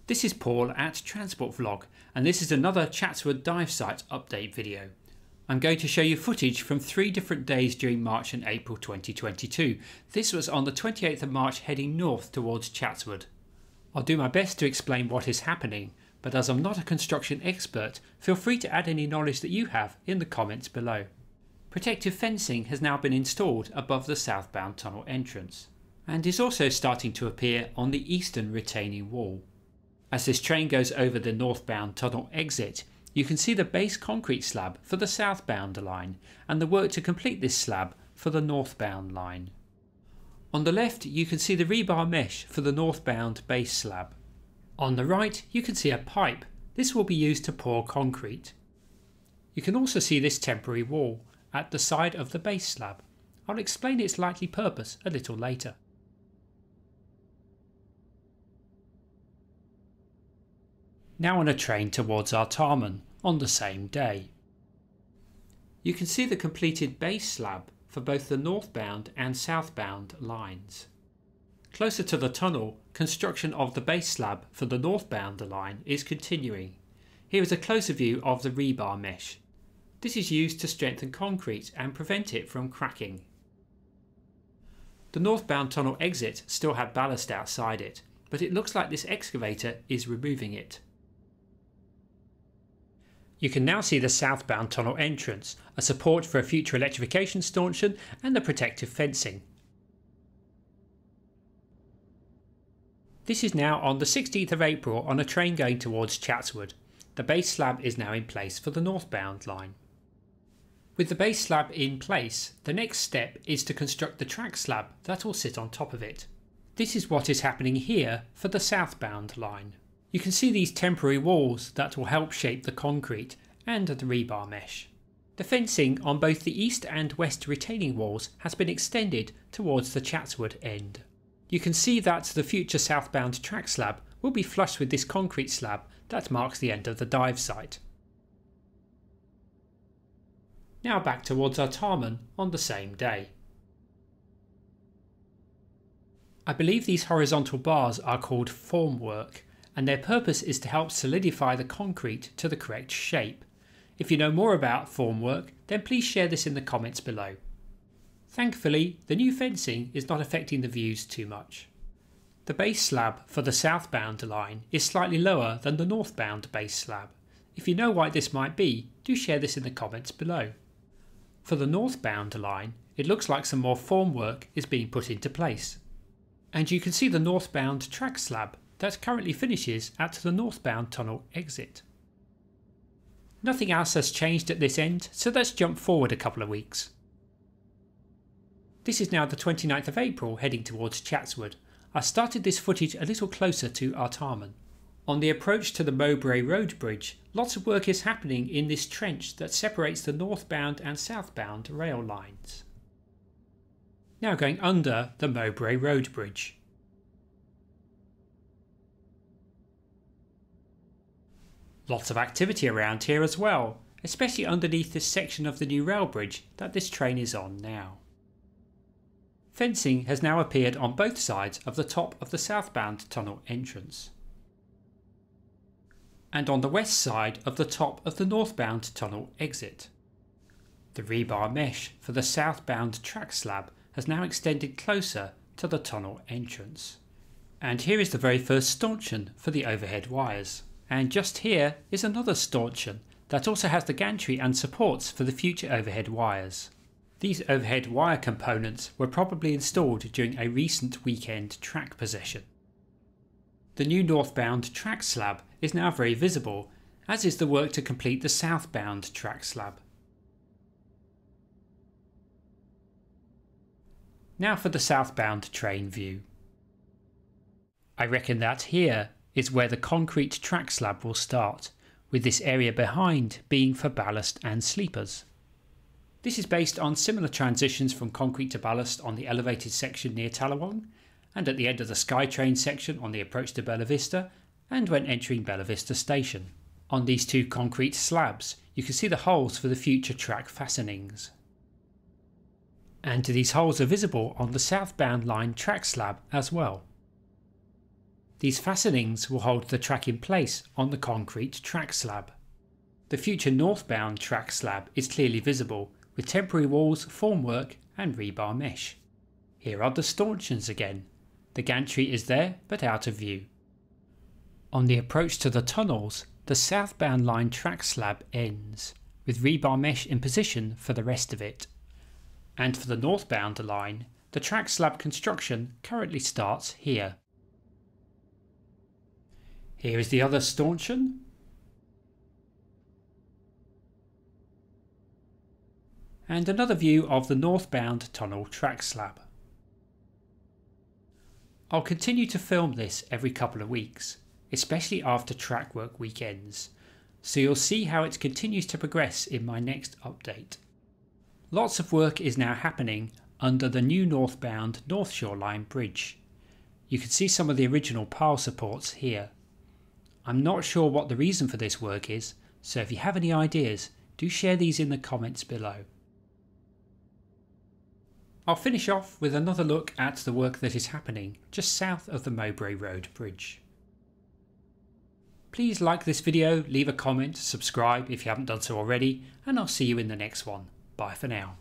This is Paul at Transport Vlog, and this is another Chatswood Dive Site update video. I'm going to show you footage from 3 different days during March and April 2022. This was on the 28th of March heading north towards Chatswood. I'll do my best to explain what is happening, but as I'm not a construction expert, feel free to add any knowledge that you have in the comments below. Protective fencing has now been installed above the southbound tunnel entrance, and is also starting to appear on the eastern retaining wall. As this train goes over the northbound tunnel exit, you can see the base concrete slab for the southbound line and the work to complete this slab for the northbound line. On the left you can see the rebar mesh for the northbound base slab. On the right you can see a pipe. This will be used to pour concrete. You can also see this temporary wall at the side of the base slab. I'll explain its likely purpose a little later. Now on a train towards Artarmon on the same day. You can see the completed base slab for both the northbound and southbound lines. Closer to the tunnel, construction of the base slab for the northbound line is continuing. Here is a closer view of the rebar mesh. This is used to strengthen concrete and prevent it from cracking. The northbound tunnel exit still had ballast outside it, but it looks like this excavator is removing it. You can now see the southbound tunnel entrance, a support for a future electrification stanchion and the protective fencing. This is now on the 16th of April on a train going towards Chatswood. The base slab is now in place for the northbound line. With the base slab in place, the next step is to construct the track slab that will sit on top of it. This is what is happening here for the southbound line. You can see these temporary walls that will help shape the concrete and the rebar mesh. The fencing on both the east and west retaining walls has been extended towards the Chatswood end. You can see that the future southbound track slab will be flush with this concrete slab that marks the end of the dive site. Now back towards Artarmon on the same day. I believe these horizontal bars are called formwork, and their purpose is to help solidify the concrete to the correct shape. If you know more about formwork, then please share this in the comments below. Thankfully, the new fencing is not affecting the views too much. The base slab for the southbound line is slightly lower than the northbound base slab. If you know why this might be, do share this in the comments below. For the northbound line, it looks like some more formwork is being put into place. And you can see the northbound track slab that currently finishes at the northbound tunnel exit. Nothing else has changed at this end, so let's jump forward a couple of weeks. This is now the 29th of April heading towards Chatswood. I started this footage a little closer to Artarmon. On the approach to the Mowbray Road Bridge, lots of work is happening in this trench that separates the northbound and southbound rail lines. Now going under the Mowbray Road Bridge. Lots of activity around here as well, especially underneath this section of the new rail bridge that this train is on now. Fencing has now appeared on both sides of the top of the southbound tunnel entrance, and on the west side of the top of the northbound tunnel exit. The rebar mesh for the southbound track slab has now extended closer to the tunnel entrance. And here is the very first stanchion for the overhead wires. And just here is another stanchion that also has the gantry and supports for the future overhead wires. These overhead wire components were probably installed during a recent weekend track possession. The new northbound track slab is now very visible, as is the work to complete the southbound track slab. Now for the southbound train view. I reckon that here is where the concrete track slab will start, with this area behind being for ballast and sleepers. This is based on similar transitions from concrete to ballast on the elevated section near Tallawong, and at the end of the SkyTrain section on the approach to Bella Vista, and when entering Bella Vista station. On these 2 concrete slabs you can see the holes for the future track fastenings. And these holes are visible on the southbound line track slab as well. These fastenings will hold the track in place on the concrete track slab. The future northbound track slab is clearly visible, with temporary walls, formwork and rebar mesh. Here are the stanchions again. The gantry is there but out of view. On the approach to the tunnels, the southbound line track slab ends, with rebar mesh in position for the rest of it. And for the northbound line, the track slab construction currently starts here. Here is the other stanchion. And another view of the northbound tunnel track slab. I'll continue to film this every couple of weeks, especially after track work weekends, so you'll see how it continues to progress in my next update. Lots of work is now happening under the new northbound North Shore Line bridge. You can see some of the original pile supports here. I'm not sure what the reason for this work is, so if you have any ideas, do share these in the comments below. I'll finish off with another look at the work that is happening just south of the Mowbray Road Bridge. Please like this video, leave a comment, subscribe if you haven't done so already, and I'll see you in the next one. Bye for now.